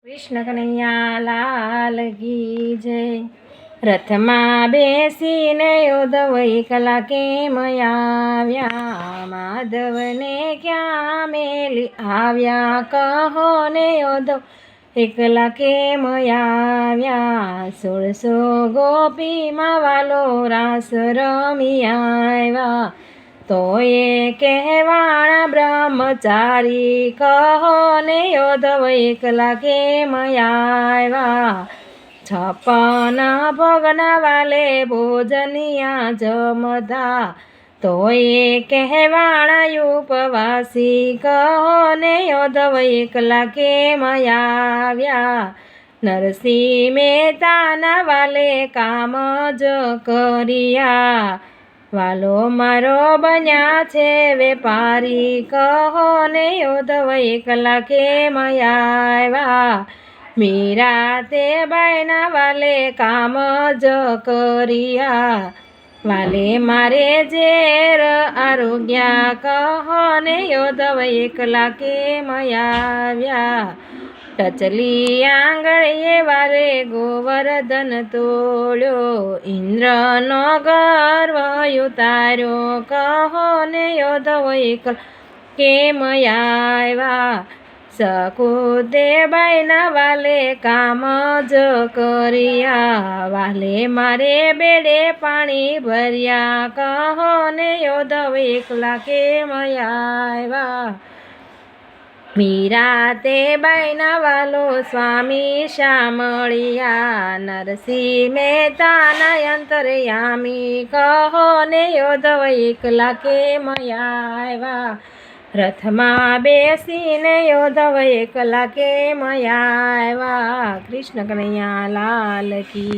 કૃષ્ણ કનૈયા લાલ કી જય. રથમાં બેસીને યોધવ એકલા કેમ આવ્યા, માધવને ક્યાં મેલી આવ્યા, કહો ને યોધવ એકલા કેમ આવ્યા. 16 ગોપીમાં વાલો રાસ રમી આવ્યા, તો એ કહેવાણા બ્રહ્મચારી, કહો ને યોધવ એકલા કેમ આવ્યા. 56 ભોગના વાલે ભોજનિયા જમતા, તો એ કહેવાણા ઉપવાસી, કહો ને યોધવ એકલા કેમ આવ્યા. નરસિંહ મહેતાના વાલે કામ જ કર્યા, વાલો મારો બન્યા છે વેપારી, કહો ને યોધવ એકલા કેમ આવ્યા. મીરા તે બાઈના વાલે કામ જ કર્યા, વાલે મારે ઝેર આરોગ્યા, કહો ને યોધવ એકલા કેમ આવ્યા. ટચલી આંગળીએ વારે ગોવર્ધન તોડ્યો, ઇન્દ્રનો ગર્વ ઉતાર્યો, કહો ને યોધવ એકલા કેમ આવ્યા. સકુદેબાઈના વાલે કામ જ કર્યા, વાલે મારે બેડે પાણી ભર્યા, કહો ને યોધવ એકલા કેમ આવ્યા. મીરા તે બાઈના વાલો સ્વામી શામળિયા, નરસિંહ મહેતાના અંતર્યામી, કહો ને યોધવ એકલા કેમ આવ્યા. રથમાં બેસીને યોધવ એકલા કેમ આવ્યા. કૃષ્ણ કનૈયા લાલ કી